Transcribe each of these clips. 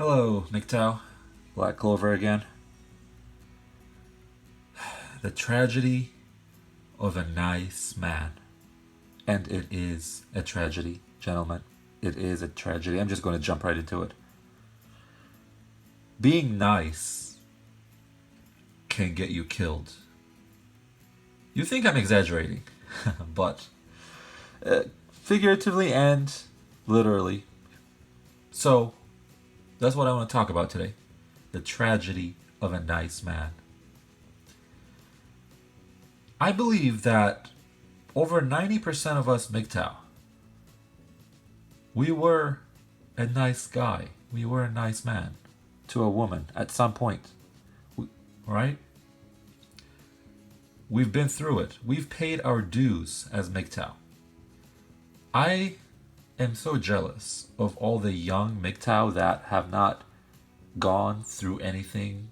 Hello, MGTOW. Black Clover again. The tragedy of a nice man. And it is a tragedy, gentlemen. It is a tragedy. I'm just going to jump right into it. Being nice can get you killed. You think I'm exaggerating, but figuratively and literally. So, that's what I want to talk about today. The tragedy of a nice man. I believe that over 90% of us MGTOW, we were a nice guy. We were a nice man to a woman at some point. Right? We've been through it. We've paid our dues as MGTOW. I am so jealous of all the young MGTOW that have not gone through anything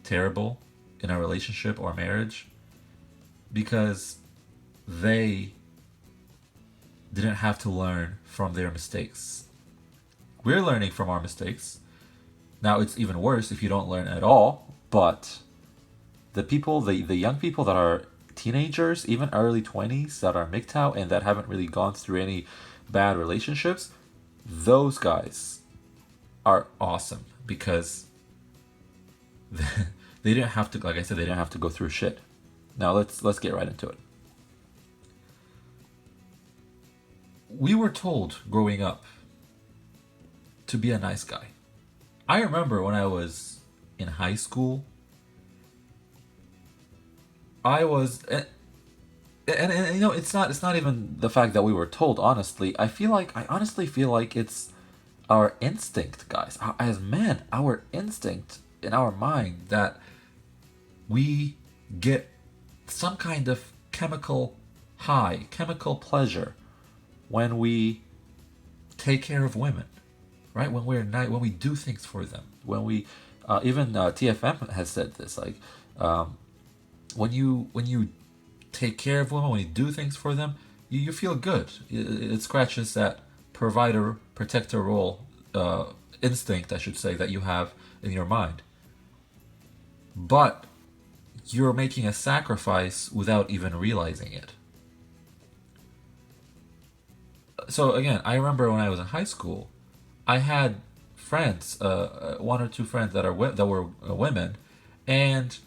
terrible in a relationship or marriage because they didn't have to learn from their mistakes. We're learning from our mistakes. Now it's even worse if you don't learn at all, but the young people that are teenagers, even early 20s that are MGTOW and that haven't really gone through any bad relationships, those guys are awesome because they didn't have to, like I said, they didn't have to go through shit. Now let's get right into it. We were told growing up to be a nice guy. I remember when I was in high school, I was and you know it's not even the fact that we were told. Honestly, I honestly feel like it's our instinct, guys. As men, our instinct in our mind that we get some kind of chemical high, chemical pleasure when we take care of women, right? When we're nice, when we do things for them, when we even TFM has said this, like when you take care of women, when you do things for them, you feel good. It scratches that provider protector role instinct, I should say, that you have in your mind. But you're making a sacrifice without even realizing it. So again, I remember when I was in high school, I had friends, one or two friends that were women, and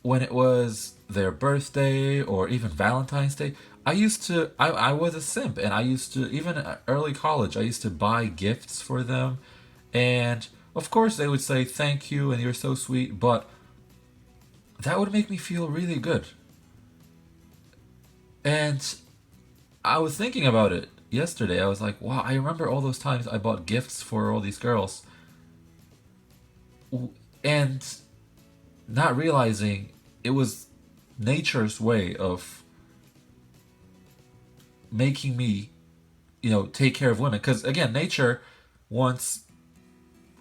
when it was their birthday or even Valentine's Day, I was a simp, and I used to, even early college, I used to buy gifts for them, and of course they would say thank you and you're so sweet, but that would make me feel really good. And I was thinking about it yesterday. I was like, wow, I remember all those times I bought gifts for all these girls and not realizing it was nature's way of making me, take care of women. Because again, nature wants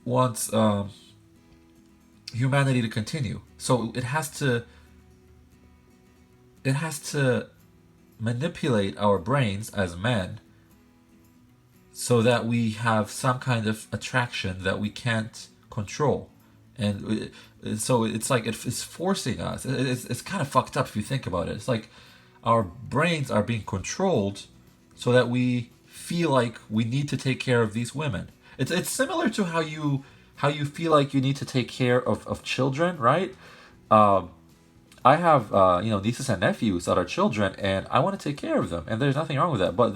wants humanity to continue. So it has to manipulate our brains as men so that we have some kind of attraction that we can't control. And so it's like it's forcing us. It's kind of fucked up if you think about it. It's like our brains are being controlled so that we feel like we need to take care of these women. It's similar to how you feel like you need to take care of children, right? Um, I have nieces and nephews that are children, and I want to take care of them, and there's nothing wrong with that. But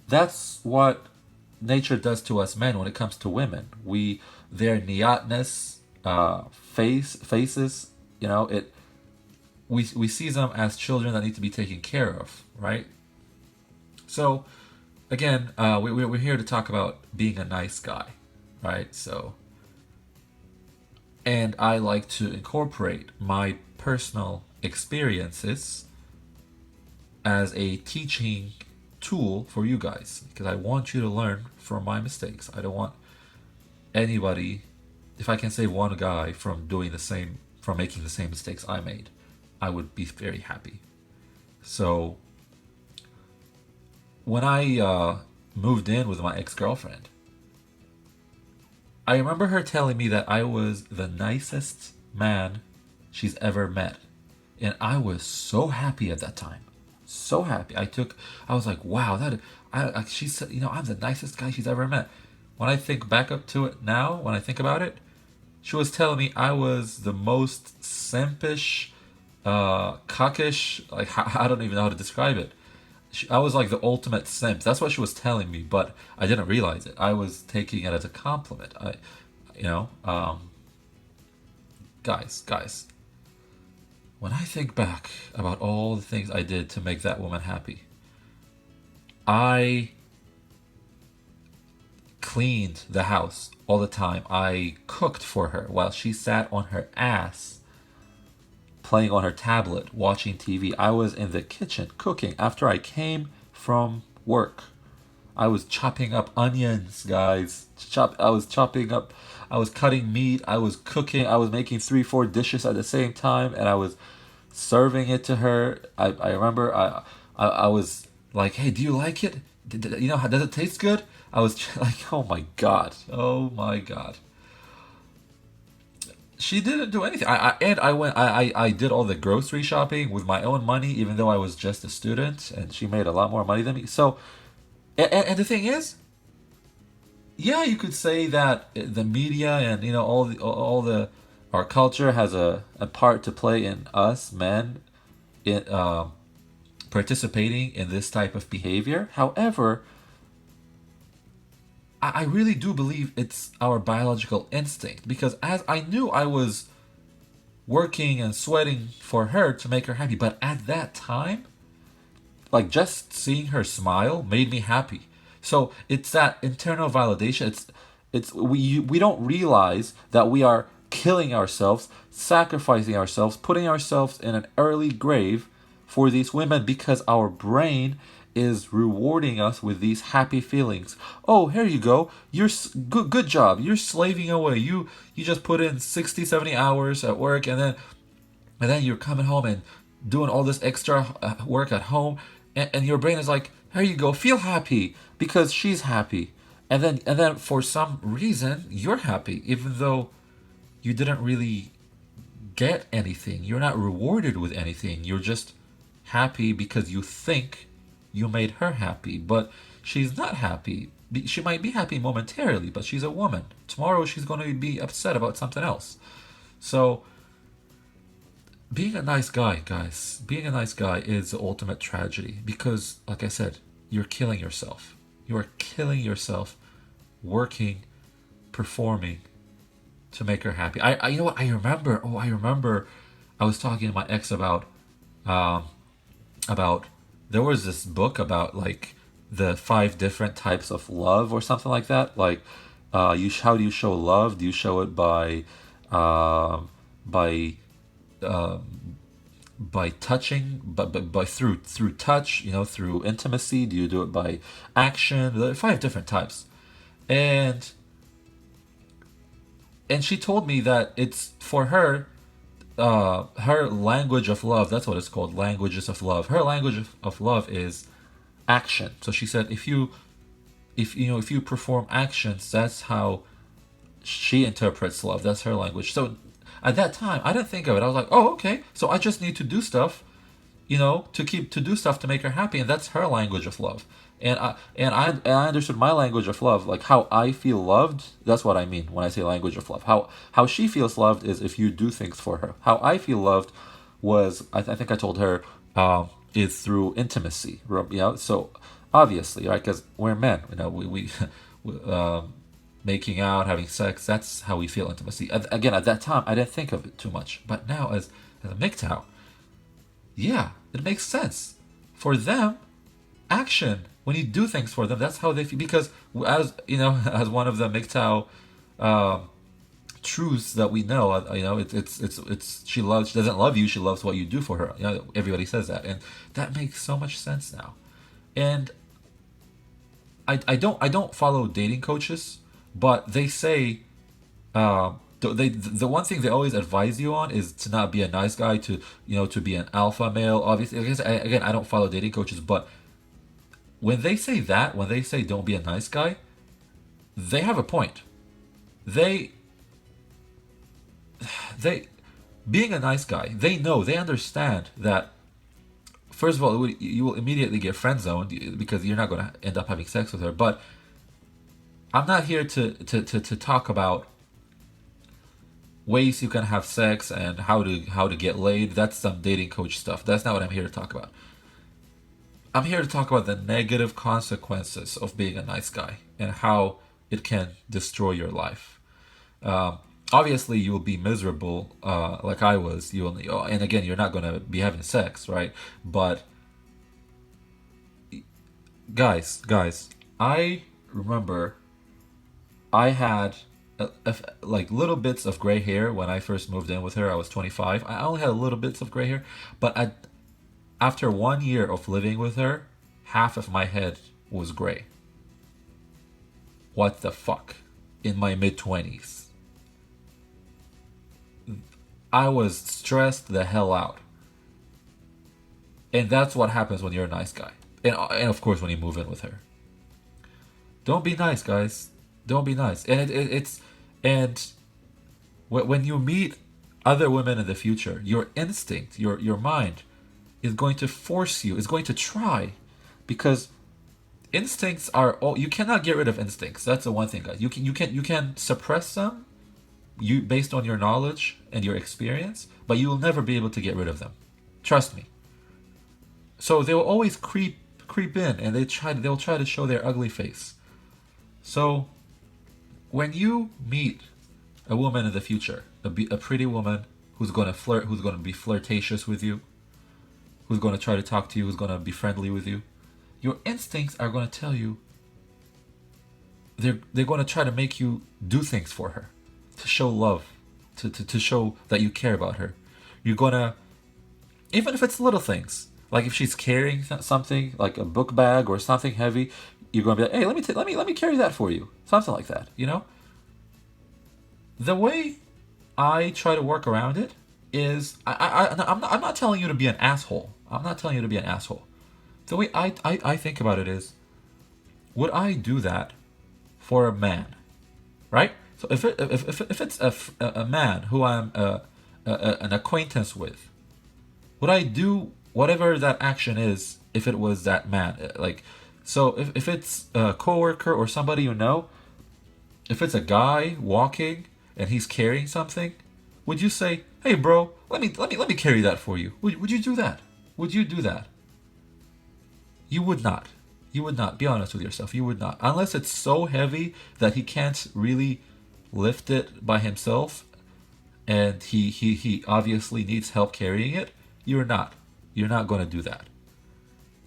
that's what nature does to us men when it comes to women. Their neatness, faces, we see them as children that need to be taken care of, right? So again, we're here to talk about being a nice guy, right? So, and I like to incorporate my personal experiences as a teaching tool for you guys because I want you to learn from my mistakes. I don't want anybody, if I can save one guy from making the same mistakes I made, I would be very happy. So when I moved in with my ex-girlfriend, I remember her telling me that I was the nicest man she's ever met. And I was so happy at that time. So happy. I was like, wow, she said, I'm the nicest guy she's ever met. When I think back up to it now, when I think about it, she was telling me I was the most simpish, cuckish, like, I don't even know how to describe it. I was like the ultimate simp. That's what she was telling me, but I didn't realize it. I was taking it as a compliment. You know, um, guys, when I think back about all the things I did to make that woman happy, I cleaned the house all the time. I cooked for her while she sat on her ass playing on her tablet, watching TV. I was in the kitchen cooking after I came from work. I was chopping up onions, guys. I was chopping up, I was cutting meat, I was cooking, I was making 3, 4 dishes at the same time, and I was serving it to her. I remember I was like, hey, do you like it? Does it taste good? I was like, oh my God. Oh my God. She didn't do anything. I did all the grocery shopping with my own money, even though I was just a student, and she made a lot more money than me. So, and the thing is, yeah, you could say that the media and all the our culture has a part to play in us men in participating in this type of behavior. However, I really do believe it's our biological instinct, because as I knew I was working and sweating for her to make her happy, but at that time, like, just seeing her smile made me happy. So it's that internal validation. We don't realize that we are killing ourselves, sacrificing ourselves, putting ourselves in an early grave for these women, because our brain is rewarding us with these happy feelings. Oh, here you go. Good job. You're slaving away. You just put in 60, 70 hours at work, and then you're coming home and doing all this extra work at home, and your brain is like, here you go, feel happy because she's happy. And then for some reason you're happy, even though you didn't really get anything. You're not rewarded with anything. You're just happy because you think you made her happy, but she's not happy. She might be happy momentarily, but she's a woman. Tomorrow she's going to be upset about something else. So, being a nice guy, guys, being a nice guy is the ultimate tragedy, because, like I said, you're killing yourself. You are killing yourself working, performing to make her happy. You know what? I remember I was talking to my ex um, about there was this book about, like, the 5 different types of love or something like that. Like, how do you show love? Do you show it by by touching, but by through touch, through intimacy? Do you do it by action? There are 5 different types, and she told me that it's for her, her language of love. That's what it's called, languages of love. Her language of love is action. So she said, if you perform actions, that's how she interprets love. That's her language. So at that time, I didn't think of it. I was like, oh, okay. So I just need to do stuff, to do stuff to make her happy, and that's her language of love. And I understood my language of love, like how I feel loved. That's what I mean when I say language of love. How she feels loved is if you do things for her. How I feel loved was, I think I told her, is through intimacy. So obviously, right? Because we're men. Making out, having sex. That's how we feel intimacy. Again, at that time, I didn't think of it too much. But now, as a MGTOW, yeah, it makes sense. For them, action. When you do things for them, that's how they feel. Because as as one of the MGTOW truths that we know, she doesn't love you. She loves what you do for her. Everybody says that, and that makes so much sense now. And I don't follow dating coaches, but they say, the one thing they always advise you on is to not be a nice guy, to be an alpha male. Obviously, again, I don't follow dating coaches, but when they say don't be a nice guy, they have a point. they they being a nice guy, they understand that first of all, you will immediately get friend zoned because you're not going to end up having sex with her. But I'm not here to talk about ways you can have sex and how to get laid. That's some dating coach stuff. That's not what I'm here to talk about. I'm here to talk about the negative consequences of being a nice guy and how it can destroy your life. Obviously, you will be miserable, like I was. And again, you're not gonna be having sex, right? But guys, I remember I had like little bits of gray hair when I first moved in with her. I was 25. I only had little bits of gray hair, but after 1 year of living with her, half of my head was gray. What the fuck? In my mid-20s. I was stressed the hell out. And that's what happens when you're a nice guy. And of course when you move in with her. Don't be nice, guys. Don't be nice. And when you meet other women in the future, your instinct, your mind is going to force you, is going to try, because instincts are all, you cannot get rid of instincts. That's the one thing, guys. You can suppress them, based on your knowledge and your experience, but you will never be able to get rid of them. Trust me. So they will always creep in, and they'll try to show their ugly face. So when you meet a woman in the future, a pretty woman who's going to flirt, who's going to be flirtatious with you, who's going to try to talk to you, who's going to be friendly with you, your instincts are going to tell you, they're going to try to make you do things for her, to show love, to show that you care about her. You're going to, even if it's little things, like if she's carrying something like a book bag or something heavy, you're going to be like, hey, let me carry that for you. Something like that, you know? The way I try to work around it is, I'm not telling you to be an asshole. I'm not telling you to be an asshole. The way I think about it is, would I do that for a man, right? So if it's a man who I'm an acquaintance with, would I do whatever that action is if it was that man? Like, so if it's a coworker or somebody you know, if it's a guy walking and he's carrying something, would you say, "Hey, bro, let me carry that for you"? Would you do that? Would you do that? You would not. You would not. Be honest with yourself. You would not. Unless it's so heavy that he can't really lift it by himself, and he obviously needs help carrying it. You're not. You're not going to do that.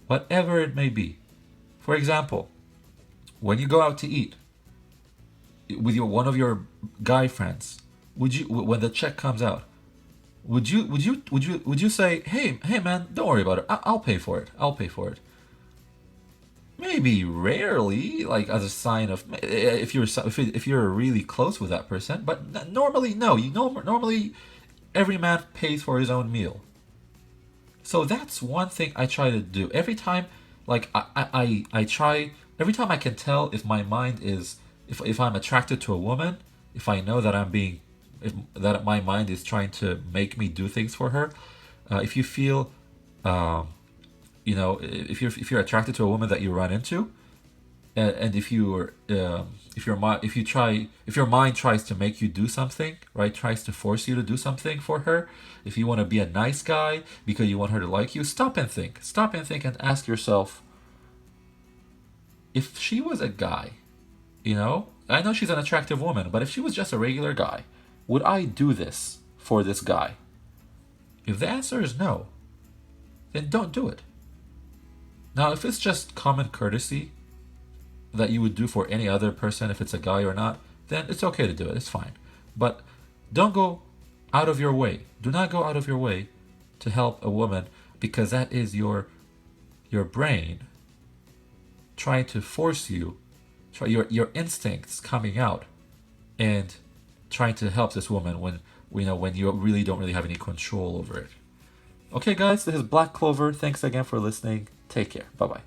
Whatever it may be. For example, when you go out to eat with one of your guy friends, would you, when the check comes out, would you say, hey man, don't worry about it. I'll pay for it. I'll pay for it. Maybe rarely, like as a sign of, if you're really close with that person, but normally no. Normally every man pays for his own meal. So that's one thing I try to do every time. Like I try every time I can tell if my mind is, if I'm attracted to a woman, if I know that that my mind is trying to make me do things for her. If you feel, if you're attracted to a woman that you run into, and if your mind tries to make you do something, right, tries to force you to do something for her, if you want to be a nice guy because you want her to like you, stop and think and ask yourself, if she was a guy, I know she's an attractive woman, but if she was just a regular guy, would I do this for this guy? If the answer is no, then don't do it. Now, if it's just common courtesy that you would do for any other person, if it's a guy or not, then it's okay to do it. It's fine. But don't go out of your way. Do not go out of your way to help a woman, because that is your brain trying to force you, your instincts coming out and trying to help this woman when you really don't really have any control over it. Okay, guys, this is Black Clover. Thanks again for listening. Take care. Bye-bye.